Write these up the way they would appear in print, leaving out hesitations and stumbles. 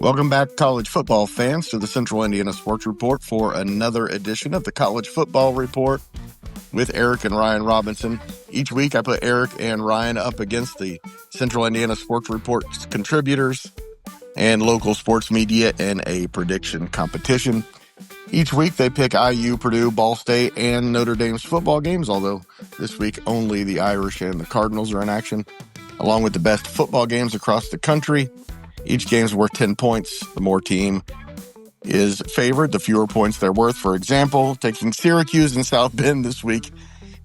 Welcome back, college football fans, to the Central Indiana Sports Report for another edition of the College Football Report with Eric and Ryan Robinson. Each week, I put Eric and Ryan up against the Central Indiana Sports Report's contributors and local sports media in a prediction competition. Each week, they pick IU, Purdue, Ball State, and Notre Dame's football games, although this week only the Irish and the Cardinals are in action, along with the best football games across the country. Each game is worth 10 points. The more team is favored, the fewer points they're worth. For example, taking Syracuse and South Bend this week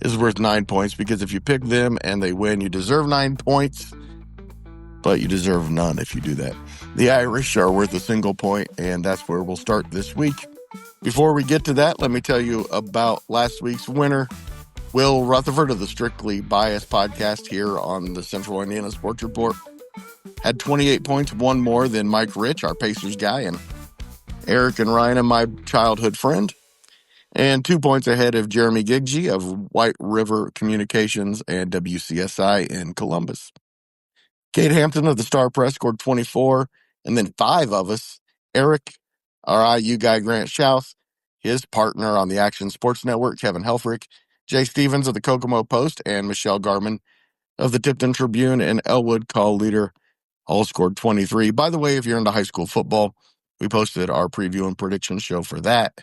is worth 9 points, because if you pick them and they win, you deserve 9 points, but you deserve none if you do that. The Irish are worth a single point, and that's where we'll start this week. Before we get to that, let me tell you about last week's winner, Will Rutherford of the Strictly Biased podcast here on the Central Indiana Sports Report. Had 28 points, one more than Mike Rich, our Pacers guy, and Eric and Ryan, my childhood friend, and 2 points ahead of Jeremy Giggy of White River Communications and WCSI in Columbus. Kate Hampton of the Star Press scored 24, and then 5 of us, Eric, our IU guy Grant Schaus, his partner on the Action Sports Network, Kevin Helfrich, Jay Stevens of the Kokomo Post, and Michelle Garman of the Tipton Tribune and Elwood Call Leader all scored 23. By the way, if you're into high school football, we posted our preview and prediction show for that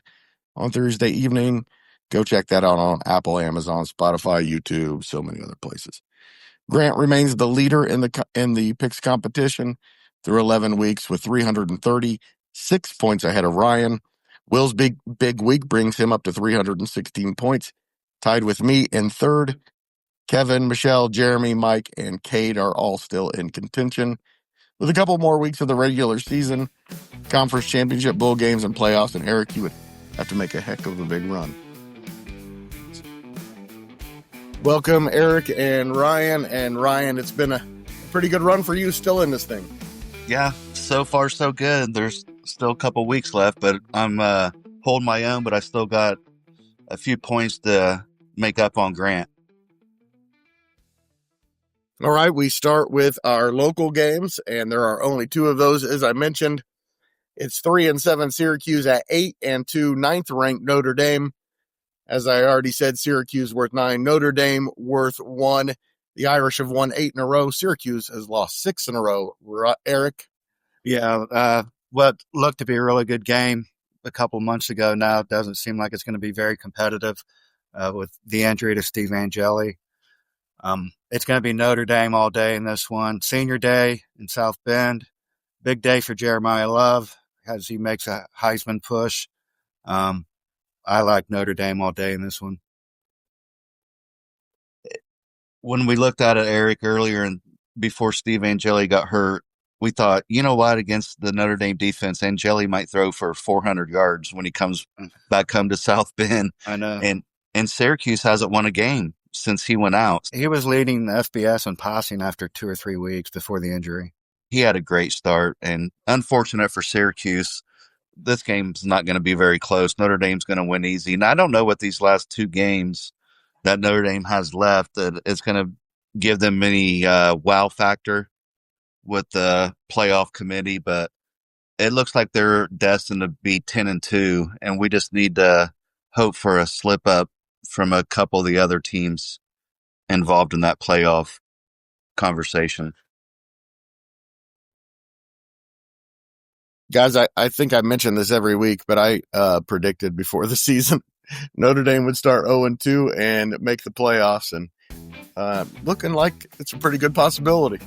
on Thursday evening. Go check that out on Apple, Amazon, Spotify, YouTube, so many other places. Grant remains the leader in the picks competition through 11 weeks with 336 points ahead of Ryan. Will's big week brings him up to 316 points, tied with me in third. Kevin, Michelle, Jeremy, Mike, and Kate are all still in contention. With a couple more weeks of the regular season, conference championship, bowl games, and playoffs, and Eric, you would have to make a heck of a big run. Welcome, Eric and Ryan. And Ryan, it's been a pretty good run for you still in this thing. Yeah, so far so good. There's still a couple weeks left, but I'm holding my own, but I still got a few points to make up on Grant. All right, we start with our local games, and there are only 2 of those, as I mentioned. It's 3-7 Syracuse at 8-2 9th-ranked Notre Dame. As I already said, Syracuse worth 9, Notre Dame worth 1. The Irish have won 8 in a row. Syracuse has lost 6 in a row. Eric? Yeah, what looked to be a really good game a couple months ago now doesn't seem like it's going to be very competitive with the injury to Steve Angeli. It's going to be Notre Dame all day in this one. Senior day in South Bend. Big day for Jeremiah Love as he makes a Heisman push. I like Notre Dame all day in this one. When we looked at it, Eric, earlier and before Steve Angeli got hurt, we thought, you know what, against the Notre Dame defense, Angeli might throw for 400 yards when he comes back home to South Bend. I know. And Syracuse hasn't won a game since he went out. He was leading the FBS in passing after 2 or 3 weeks before the injury. He had a great start, and unfortunate for Syracuse, this game's not going to be very close. Notre Dame's going to win easy. And I don't know what these last 2 games that Notre Dame has left that is going to give them any wow factor with the playoff committee, but it looks like they're destined to be 10-2, and we just need to hope for a slip up from a couple of the other teams involved in that playoff conversation. Guys, I think I mention this every week, but I predicted before the season Notre Dame would start 0-2 and make the playoffs, and looking like it's a pretty good possibility.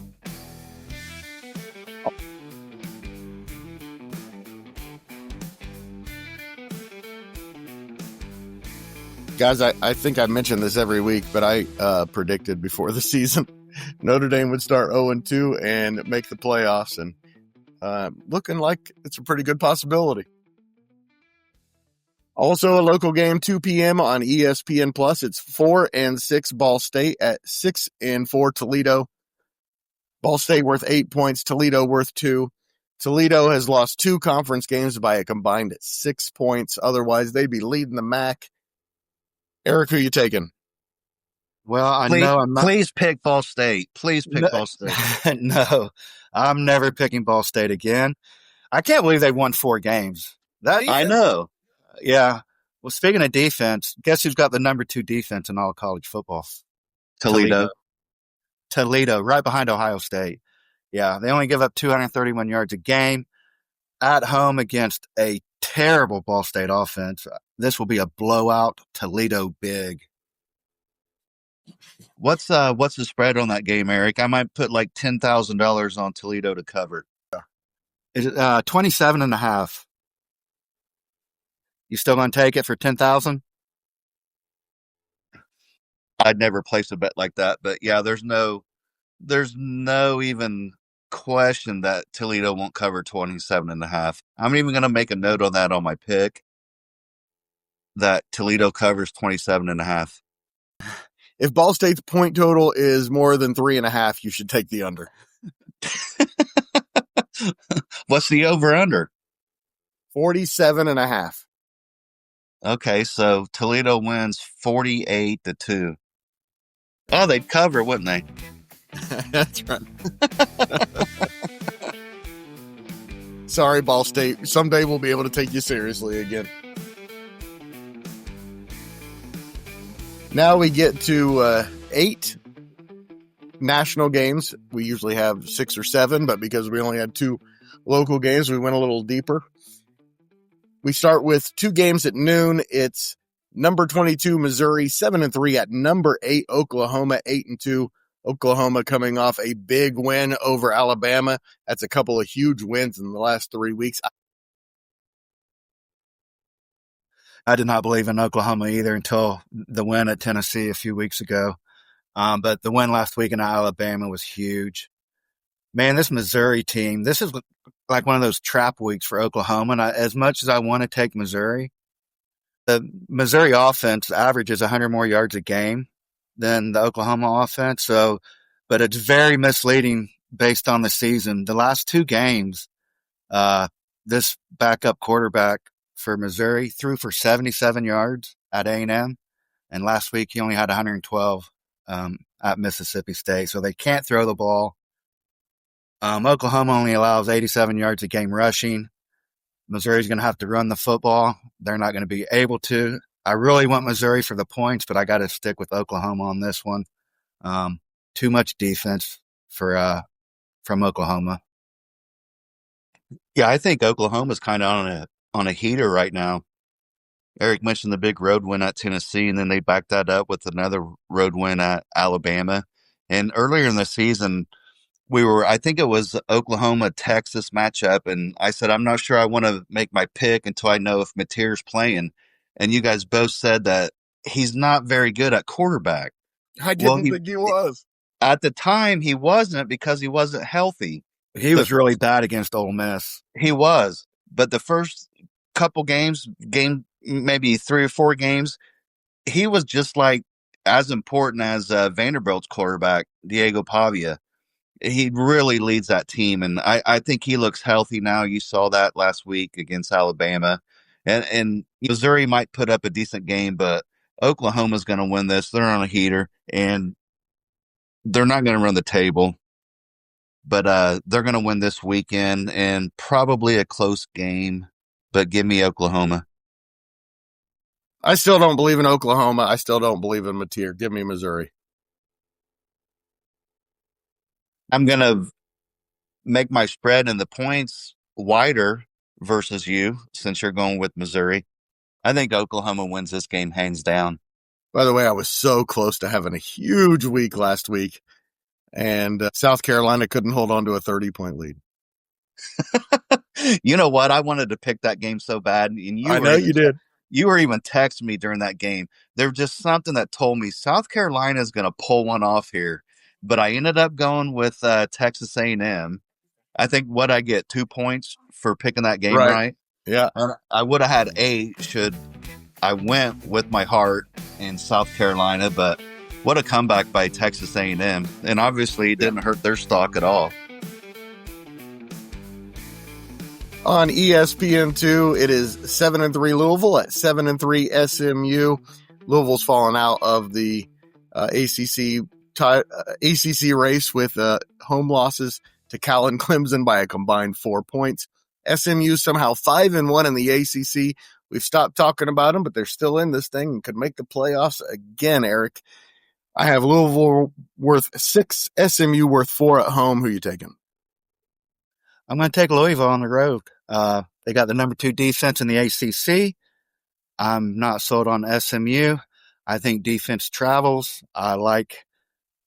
Guys, I think I mention this every week, but I predicted before the season Notre Dame would start 0-2 and make the playoffs, and looking like it's a pretty good possibility. Also, a local game, 2 p.m. on ESPN+. It's 4-6 Ball State at 6-4 Toledo. Ball State worth 8 points, Toledo worth 2. Toledo has lost 2 conference games by a combined 6 points. Otherwise, they'd be leading the MAC. Eric, who you taking? Well, I know I'm not. Please pick Ball State. Please pick Ball State. No, I'm never picking Ball State again. I can't believe they won 4 games. I know. Yeah. Well, speaking of defense, guess who's got the number 2 defense in all college football? Toledo. Toledo, right behind Ohio State. Yeah, they only give up 231 yards a game at home against a terrible Ball State offense. This will be a blowout. Toledo big. What's the spread on that game, Eric? I might put like $10,000 on Toledo to cover. Is it 27.5? You still going to take it for 10,000? I'd never place a bet like that, but yeah, there's no even question that Toledo won't cover 27.5. I'm even going to make a note on that on my pick that Toledo covers 27.5. If Ball State's point total is more than 3.5, you should take the under. What's the over under? 47.5. Okay, so Toledo wins 48-2. Oh, they'd cover, wouldn't they? That's right. Sorry, Ball State. Someday we'll be able to take you seriously again. Now we get to 8 national games. We usually have 6 or 7, but because we only had 2 local games, we went a little deeper. We start with 2 games at noon. It's number 22, Missouri, 7-3 at number 8, Oklahoma, 8-2. Oklahoma coming off a big win over Alabama. That's a couple of huge wins in the last 3 weeks. I did not believe in Oklahoma either until the win at Tennessee a few weeks ago. But the win last week in Alabama was huge. Man, this Missouri team, this is like one of those trap weeks for Oklahoma. And as much as I want to take Missouri, the Missouri offense averages 100 more yards a game than the Oklahoma offense. So, but it's very misleading based on the season. The last 2 games, this backup quarterback for Missouri threw for 77 yards at A&M. And last week he only had 112 at Mississippi State. So they can't throw the ball. Oklahoma only allows 87 yards a game rushing. Missouri's going to have to run the football. They're not going to be able to. I really want Missouri for the points, but I got to stick with Oklahoma on this one. Too much defense from Oklahoma. Yeah, I think Oklahoma's kind of on a heater right now. Eric mentioned the big road win at Tennessee, and then they backed that up with another road win at Alabama. And earlier in the season, I think it was Oklahoma-Texas matchup, and I said, I'm not sure I want to make my pick until I know if Mateer's playing. And you guys both said that he's not very good at quarterback. I didn't think he was. At the time, he wasn't because he wasn't healthy. He was really bad against Ole Miss. He was. But the first couple games, maybe 3 or 4 games, he was just like as important as Vanderbilt's quarterback, Diego Pavia. He really leads that team, and I think he looks healthy now. You saw that last week against Alabama. And Missouri might put up a decent game, but Oklahoma's going to win this. They're on a heater, and they're not going to run the table. But they're going to win this weekend, and probably a close game, but give me Oklahoma. I still don't believe in Oklahoma. I still don't believe in Mateer. Give me Missouri. I'm going to make my spread and the points wider versus you, since you're going with Missouri. I think Oklahoma wins this game hands down. By the way, I was so close to having a huge week last week, and South Carolina couldn't hold on to a 30-point lead. You know what? I wanted to pick that game so bad. And you did. You were even texting me during that game. There was just something that told me South Carolina is going to pull one off here. But I ended up going with Texas A&M. I think I get 2 points for picking that game right. Yeah. I would have had 8 should I went with my heart in South Carolina, but what a comeback by Texas A&M. And obviously it didn't hurt their stock at all. On ESPN2, it is 7-3 Louisville at 7-3 SMU. Louisville's fallen out of the ACC race with home losses to Cal and Clemson by a combined 4 points. SMU somehow 5-1 in the ACC. We've stopped talking about them, but they're still in this thing and could make the playoffs again, Eric. I have Louisville worth 6, SMU worth 4 at home. Who you taking? I'm going to take Louisville on the road. They got the number 2 defense in the ACC. I'm not sold on SMU. I think defense travels. I like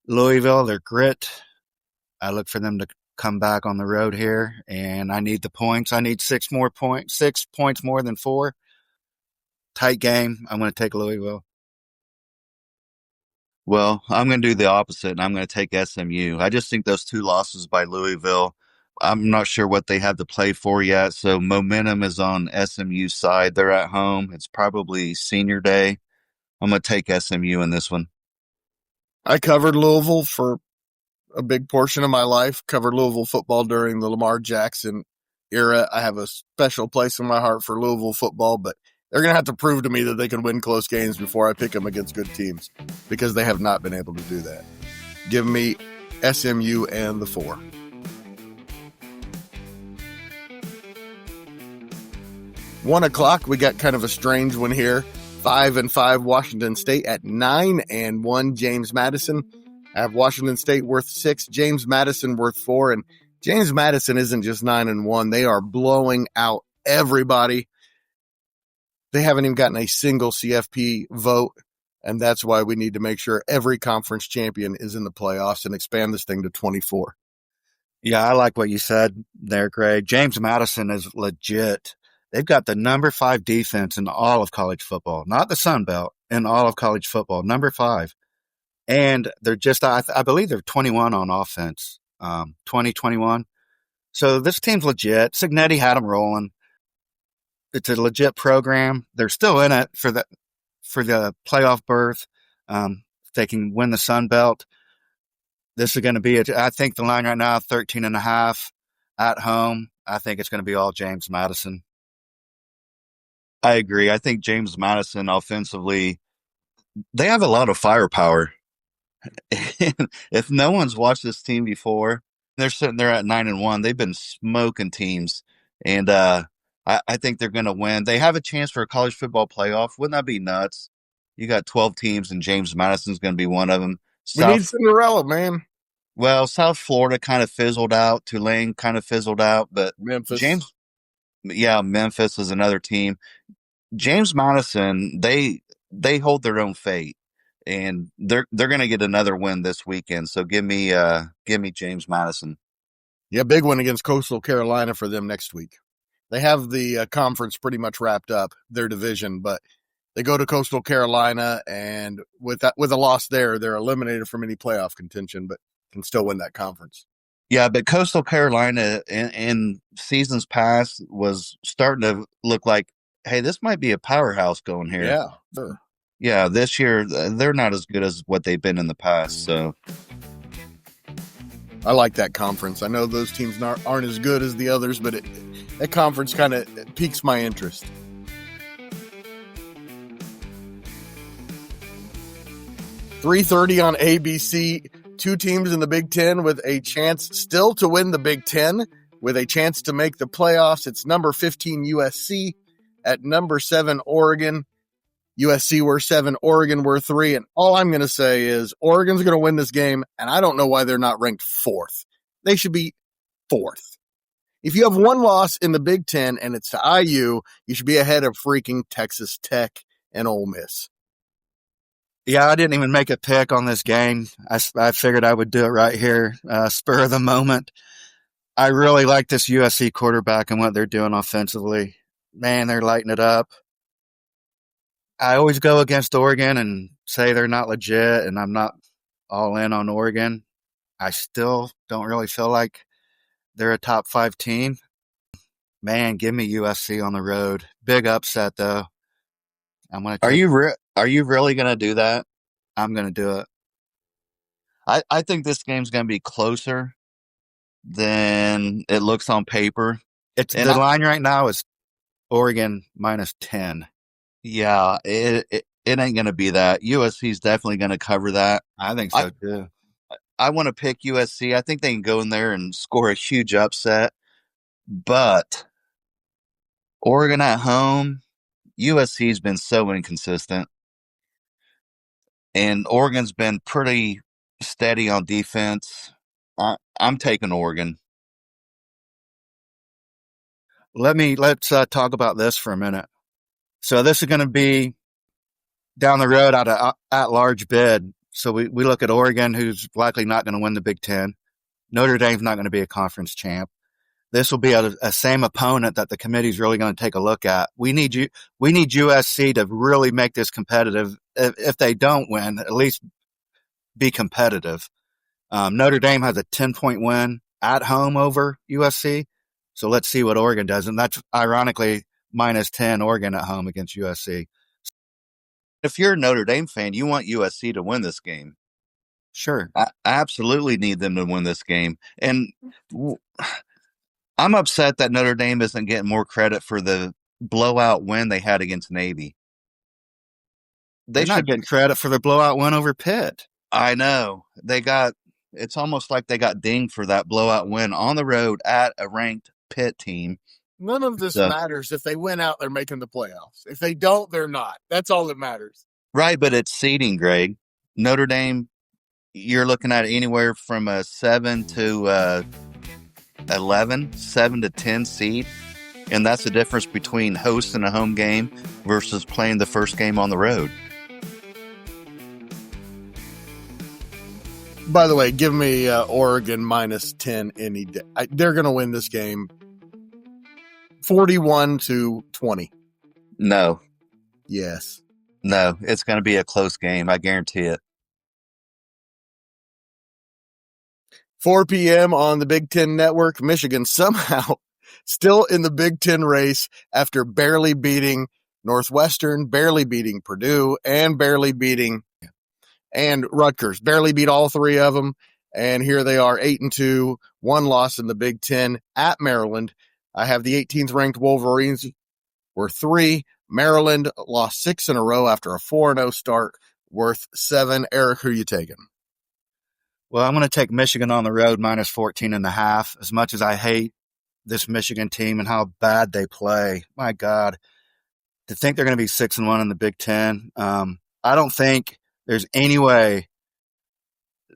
Louisville, their grit. I look for them to come back on the road here, and I need the points. I need 6 points more than 4. Tight game. I'm going to take Louisville. Well, I'm going to do the opposite, and I'm going to take SMU. I just think those 2 losses by Louisville, I'm not sure what they have to play for yet, so momentum is on SMU's side. They're at home. It's probably senior day. I'm going to take SMU in this one. I covered Louisville for a big portion of my life, covered Louisville football during the Lamar Jackson era. I have a special place in my heart for Louisville football, but they're going to have to prove to me that they can win close games before I pick them against good teams, because they have not been able to do that. Give me SMU and the 4. 1 o'clock, we got kind of a strange one here. 5-5 Washington State at 9-1 James Madison. I have Washington State worth 6, James Madison worth 4, and James Madison isn't just 9-1. They are blowing out everybody. They haven't even gotten a single CFP vote, and that's why we need to make sure every conference champion is in the playoffs and expand this thing to 24. Yeah, I like what you said there, Greg. James Madison is legit. They've got the number 5 defense in all of college football, not the Sun Belt, in all of college football, number 5. And they're just, I believe they're 21 on offense, 21. So this team's legit. Cincinnati had them rolling. It's a legit program. They're still in it for the playoff berth. If they can win the Sun Belt, this is going to be, I think the line right now, 13.5 at home. I think it's going to be all James Madison. I agree. I think James Madison offensively, they have a lot of firepower. If no one's watched this team before, they're sitting there at 9-1. They've been smoking teams, and I think they're going to win. They have a chance for a college football playoff. Wouldn't that be nuts? You got 12 teams, and James Madison's going to be one of them. We need Cinderella, man. Well, South Florida kind of fizzled out. Tulane kind of fizzled out, but Memphis. Memphis is another team. James Madison, they hold their own fate, and they're going to get another win this weekend. So give me James Madison. Yeah, big one against Coastal Carolina for them next week. They have the conference pretty much wrapped up, their division, but they go to Coastal Carolina, and with a loss there, they're eliminated from any playoff contention, but can still win that conference. Yeah, but Coastal Carolina in seasons past was starting to look like, hey, this might be a powerhouse going here. Yeah, sure. Yeah, this year they're not as good as what they've been in the past. So I like that conference. I know those teams aren't as good as the others, but that conference kind of piques my interest. $3:30 on ABC. 2 teams in the Big Ten with a chance still to win the Big Ten, with a chance to make the playoffs. It's number 15 USC at number 7 Oregon. USC were 7, Oregon were 3, and all I'm going to say is Oregon's going to win this game, and I don't know why they're not ranked 4th. They should be 4th. If you have one loss in the Big Ten and it's to IU, you should be ahead of freaking Texas Tech and Ole Miss. Yeah, I didn't even make a pick on this game. I figured I would do it right here, spur of the moment. I really like this USC quarterback and what they're doing offensively. Man, they're lighting it up. I always go against Oregon and say they're not legit, and I'm not all in on Oregon. I still don't really feel like they're a top 5 team. Man, give me USC on the road. Big upset, though. I'm gonna. Are you really going to do that? I'm going to do it. I think this game's going to be closer than it looks on paper. The line right now is Oregon -10. Yeah, it ain't going to be that. USC is definitely going to cover that. I think so, too. I want to pick USC. I think they can go in there and score a huge upset. But Oregon at home. USC's been so inconsistent, and Oregon's been pretty steady on defense. I'm taking Oregon. Let's talk about this for a minute. So this is going to be down the road out of at-large bid. So we look at Oregon, who's likely not going to win the Big Ten. Notre Dame's not going to be a conference champ. This will be a same opponent that the committee's really going to take a look at. We need USC to really make this competitive. If they don't win, at least be competitive. Notre Dame has a 10-point win at home over USC. So let's see what Oregon does. And that's ironically -10 Oregon at home against USC. If you're a Notre Dame fan, you want USC to win this game. Sure. I absolutely need them to win this game. And I'm upset that Notre Dame isn't getting more credit for the blowout win they had against Navy. They're not getting credit for the blowout win over Pitt. I know. It's almost like they got dinged for that blowout win on the road at a ranked Pitt team. None of this matters. If they win out, they're making the playoffs. If they don't, they're not. That's all that matters. Right, but it's seeding, Greg. Notre Dame, you're looking at anywhere from a 7 to 11, 7 to 10 seed. And that's the difference between hosting a home game versus playing the first game on the road. By the way, give me Oregon -10 any day. They're going to win this game 41-20. No. Yes. No, it's going to be a close game. I guarantee it. 4 p.m. on the Big Ten Network. Michigan somehow still in the Big Ten race after barely beating Northwestern, barely beating Purdue, and barely beating Rutgers. Barely beat all three of them. And here they are, 8-2, one loss in the Big Ten at Maryland. I have the 18th ranked Wolverines were 3. Maryland lost 6 in a row after a 4-0 start, worth 7. Eric, who you taking? Well, I'm going to take Michigan on the road -14.5. As much as I hate this Michigan team and how bad they play, my God, to think they're going to be 6-1 in the Big Ten. I don't think there's any way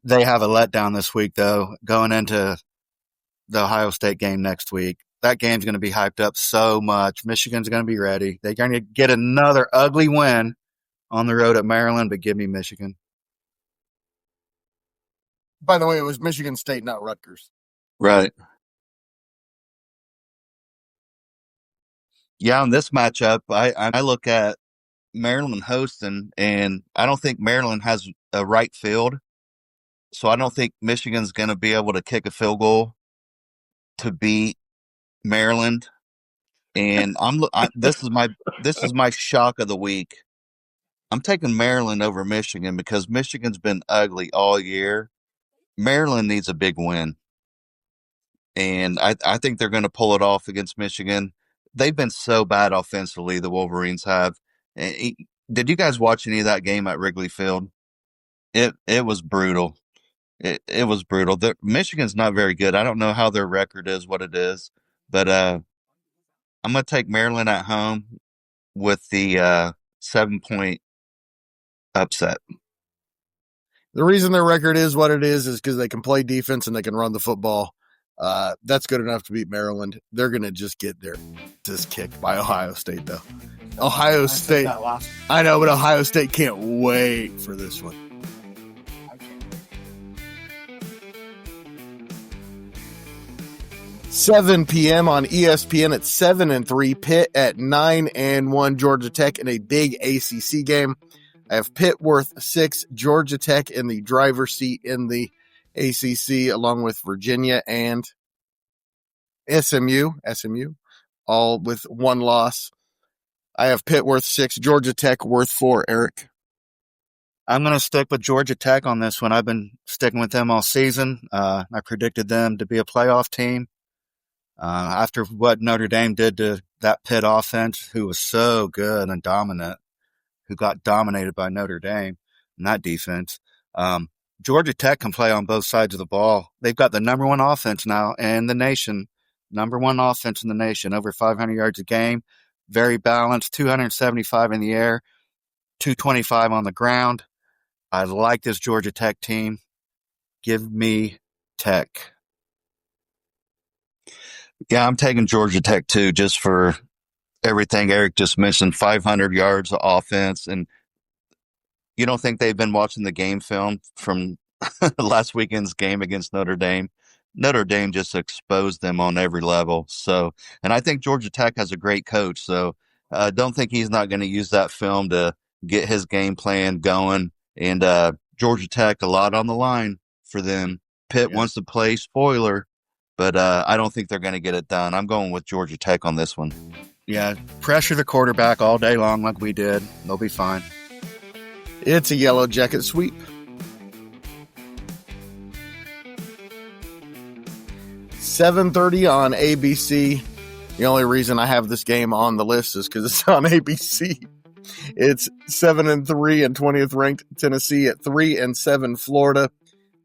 they have a letdown this week, though, going into the Ohio State game next week. That game's going to be hyped up so much. Michigan's going to be ready. They're going to get another ugly win on the road at Maryland, but give me Michigan. By the way, it was Michigan State, not Rutgers. Right. Yeah, on this matchup, I look at Maryland hosting, and I don't think Maryland has a right field. So I don't think Michigan's going to be able to kick a field goal to beat Maryland. And this is my shock of the week. I'm taking Maryland over Michigan because Michigan's been ugly all year. Maryland needs a big win. And I think they're going to pull it off against Michigan. They've been so bad offensively, the Wolverines have. Did you guys watch any of that game at Wrigley Field? It was brutal. It was brutal. Michigan's not very good. I don't know how their record is, what it is. But I'm going to take Maryland at home with the 7-point upset. The reason their record is what it is because they can play defense and they can run the football. That's good enough to beat Maryland. They're going to just get their just kicked by Ohio State, though. Ohio State. I know, but Ohio State can't wait for this one. 7 p.m. on ESPN at 7-3. Pitt at 9-1. Georgia Tech in a big ACC game. I have Pitt worth 6. Georgia Tech in the driver's seat in the ACC, along with Virginia and SMU, all with one loss. I have Pitt worth 6, Georgia Tech worth 4. Eric? I'm going to stick with Georgia Tech on this one. I've been sticking with them all season. I predicted them to be a playoff team. After what Notre Dame did to that Pitt offense, who was so good and dominant, who got dominated by Notre Dame and that defense. Georgia Tech can play on both sides of the ball. They've got the number 1 offense now in the nation number one offense in the nation, over 500 yards a game, very balanced, 275 in the air, 225 on the ground. I like this Georgia Tech team. Give me Tech. Yeah, I'm taking Georgia Tech too, just for everything Eric just mentioned, 500 yards of offense. And you don't think they've been watching the game film from last weekend's game against Notre Dame? Notre Dame just exposed them on every level. So, and I think Georgia Tech has a great coach. So, don't think he's not going to use that film to get his game plan going. And Georgia Tech, a lot on the line for them. Pitt wants to play spoiler, but I don't think they're going to get it done. I'm going with Georgia Tech on this one. Yeah, pressure the quarterback all day long like we did. They'll be fine. It's a Yellow Jacket sweep. 7:30 on ABC. The only reason I have this game on the list is because it's on ABC. It's 7-3 and 20th ranked Tennessee at 3-7 Florida.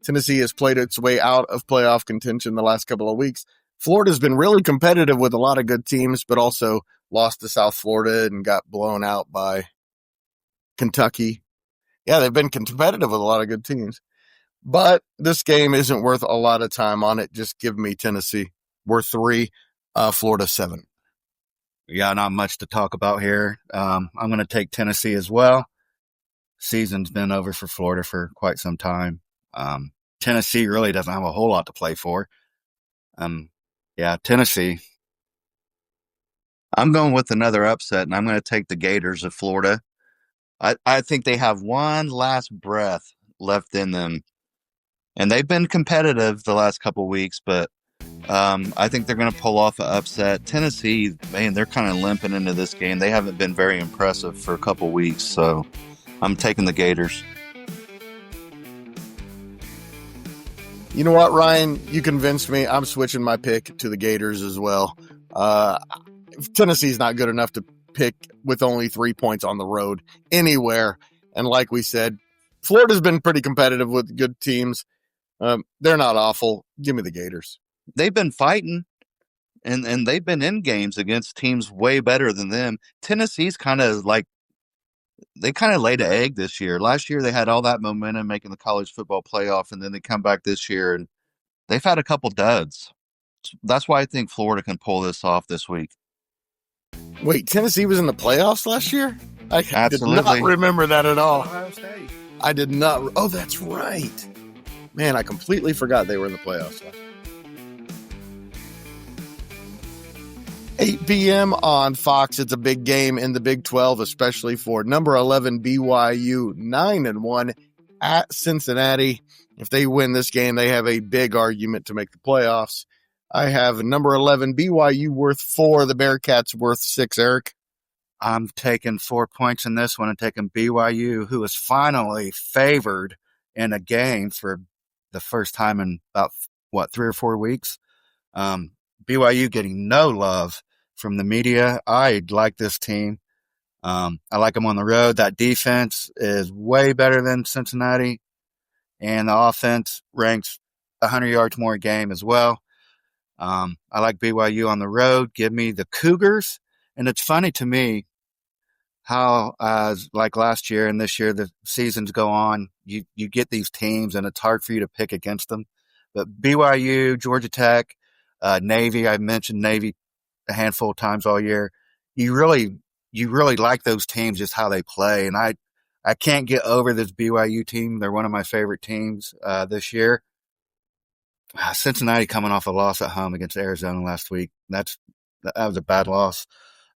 Tennessee has played its way out of playoff contention the last couple of weeks. Florida's been really competitive with a lot of good teams, but also lost to South Florida and got blown out by Kentucky. Yeah, they've been competitive with a lot of good teams. But this game isn't worth a lot of time on it. Just give me Tennessee. We're 3, Florida 7. Yeah, not much to talk about here. I'm going to take Tennessee as well. Season's been over for Florida for quite some time. Tennessee really doesn't have a whole lot to play for. Yeah, Tennessee. I'm going with another upset, and I'm going to take the Gators of Florida. I think they have one last breath left in them. And they've been competitive the last couple of weeks, but I think they're going to pull off an upset. Tennessee, man, they're kind of limping into this game. They haven't been very impressive for a couple of weeks, so I'm taking the Gators. You know what, Ryan? You convinced me. I'm switching my pick to the Gators as well. Tennessee's not good enough to pick with only 3 points on the road anywhere. And like we said, Florida's been pretty competitive with good teams. They're not awful. Give me the Gators. They've been fighting, and they've been in games against teams way better than them. Tennessee's kind of like, they kind of laid an egg this year. Last year, they had all that momentum making the college football playoff, and then they come back this year, and they've had a couple duds. That's why I think Florida can pull this off this week. Wait, Tennessee was in the playoffs last year? I did not remember that at all. Ohio State. I did not. Oh, that's right. Man, I completely forgot they were in the playoffs. 8 p.m. on Fox. It's a big game in the Big 12, especially for number 11 BYU, 9-1 at Cincinnati. If they win this game, they have a big argument to make the playoffs. I have number 11 BYU worth 4, the Bearcats worth 6. Eric? I'm taking 4 points in this one and taking BYU, who is finally favored in a game for the first time in about, 3 or 4 weeks. BYU getting no love from the media. I like this team. I like them on the road. That defense is way better than Cincinnati, and the offense ranks 100 yards more a game as well. I like BYU on the road. Give me the Cougars. And it's funny to me how, like last year and this year, the seasons go on, you get these teams and it's hard for you to pick against them. But BYU, Georgia Tech, Navy, I mentioned Navy a handful of times all year. You really like those teams, just how they play. And I can't get over this BYU team. They're one of my favorite teams this year. Cincinnati coming off a loss at home against Arizona last week. That was a bad loss.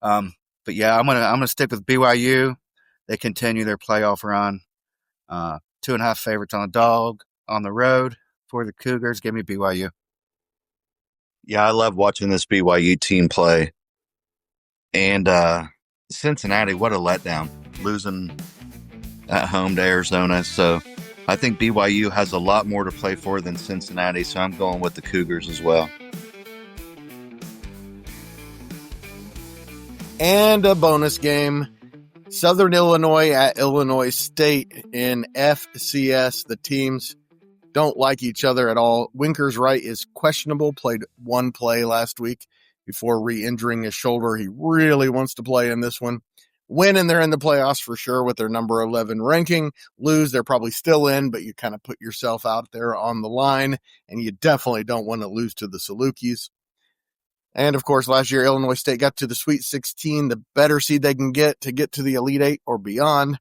But yeah, I'm gonna stick with BYU. They continue their playoff run. 2.5 favorites on the dog on the road for the Cougars. Give me BYU. Yeah, I love watching this BYU team play. And Cincinnati, what a letdown, losing at home to Arizona. So I think BYU has a lot more to play for than Cincinnati, so I'm going with the Cougars as well. And a bonus game, Southern Illinois at Illinois State in FCS. The teams don't like each other at all. Winkers Wright is questionable, played one play last week before re-injuring his shoulder. He really wants to play in this one. Win and they're in the playoffs for sure with their number 11 ranking. Lose, they're probably still in, but you kind of put yourself out there on the line, and you definitely don't want to lose to the Salukis. And, of course, last year, Illinois State got to the Sweet 16. The better seed they can get to the Elite Eight or beyond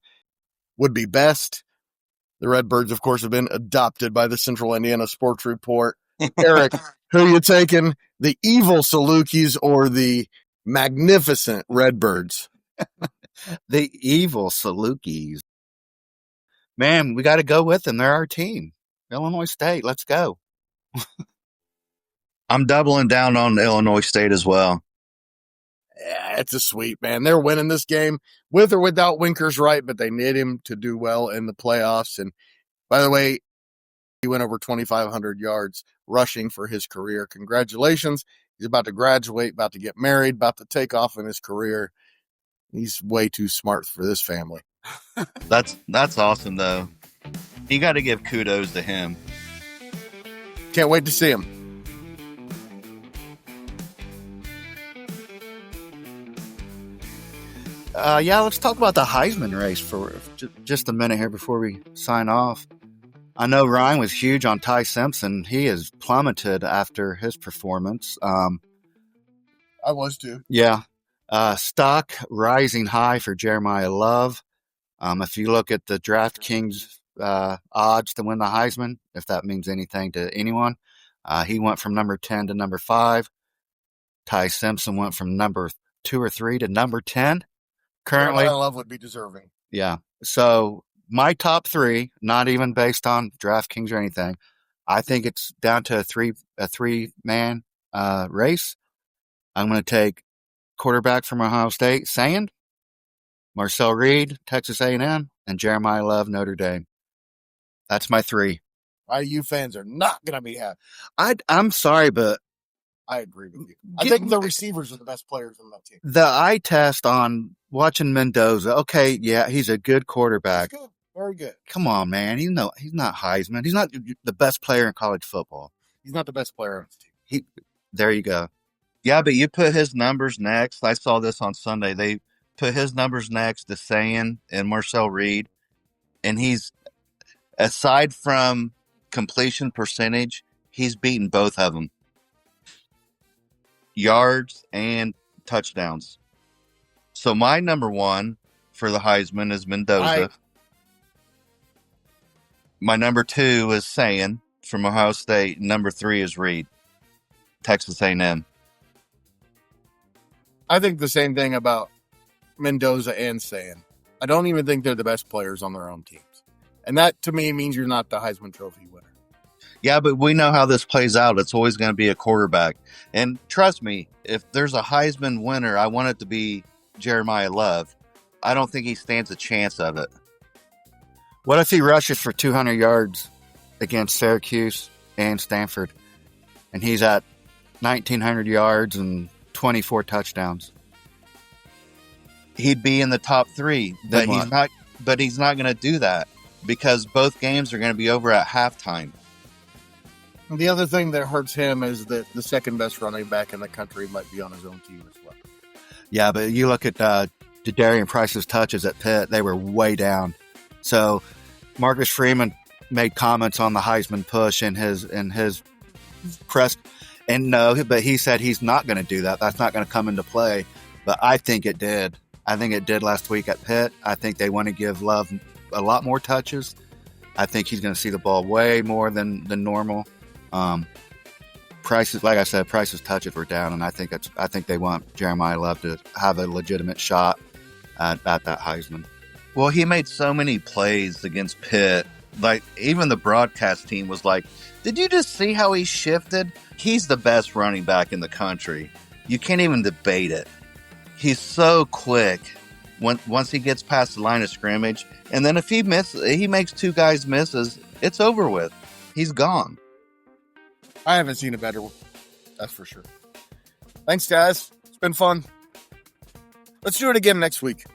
would be best. The Redbirds, of course, have been adopted by the Central Indiana Sports Report. Eric, who are you taking? The evil Salukis or the magnificent Redbirds? The evil Salukis. Man, we got to go with them. They're our team. Illinois State, let's go. I'm doubling down on Illinois State as well. Yeah, it's a sweep, man. They're winning this game with or without Winkers Wright, but they need him to do well in the playoffs. And by the way, he went over 2,500 yards rushing for his career. Congratulations. He's about to graduate, about to get married, about to take off in his career. He's way too smart for this family. That's awesome, though. You got to give kudos to him. Can't wait to see him. Let's talk about the Heisman race for just a minute here before we sign off. I know Ryan was huge on Ty Simpson. He has plummeted after his performance. I was too. Yeah. Stock rising high for Jeremiah Love. If you look at the DraftKings odds to win the Heisman, if that means anything to anyone, he went from number 10 to number 5. Ty Simpson went from number 2 or 3 to number 10. Currently, Jeremiah Love would be deserving. Yeah. So my top 3, not even based on DraftKings or anything, I think it's down to a three-man race. I'm going to take quarterback from Ohio State, Sand, Marcel Reed, Texas A&M, and Jeremiah Love, Notre Dame. That's my 3. IU fans are not going to be happy. I'm sorry, but I agree with you. I think the receivers are the best players on that team. The eye test on watching Mendoza, okay, yeah, he's a good quarterback. He's good. Very good. Come on, man. He's not Heisman. He's not the best player in college football. He's not the best player on his team. There you go. Yeah, but you put his numbers next. I saw this on Sunday. They put his numbers next to Sayan and Marcel Reed, and he's, aside from completion percentage, he's beaten both of them. Yards and touchdowns. So my number 1 for the Heisman is Mendoza. My number 2 is Sayan from Ohio State. Number 3 is Reed, Texas A&M. I think the same thing about Mendoza and Sayan. I don't even think they're the best players on their own teams. And that, to me, means you're not the Heisman Trophy winner. Yeah, but we know how this plays out. It's always going to be a quarterback. And trust me, if there's a Heisman winner, I want it to be Jeremiah Love. I don't think he stands a chance of it. What if he rushes for 200 yards against Syracuse and Stanford, and he's at 1,900 yards and 24 touchdowns? He'd be in the top 3, but he's not going to do that because both games are going to be over at halftime. The other thing that hurts him is that the second best running back in the country might be on his own team as well. Yeah, but you look at Darian Price's touches at Pitt; they were way down. So Marcus Freeman made comments on the Heisman push in his press, and but he said he's not going to do that. That's not going to come into play. But I think it did. I think it did last week at Pitt. I think they want to give Love a lot more touches. I think he's going to see the ball way more than normal. Price's, like I said, Price's touches were down, and I think they want Jeremiah Love to have a legitimate shot at that Heisman. Well, he made so many plays against Pitt. Like, even the broadcast team was like, did you just see how he shifted? He's the best running back in the country. You can't even debate it. He's so quick once he gets past the line of scrimmage. And then if he makes 2 guys misses, it's over with. He's gone. I haven't seen a better one. That's for sure. Thanks, guys. It's been fun. Let's do it again next week.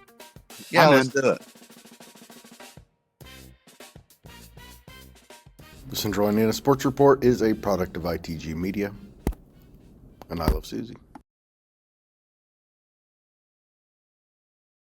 Yeah, let's do it. The Central Indiana Sports Report is a product of ITG Media, and I love Susie.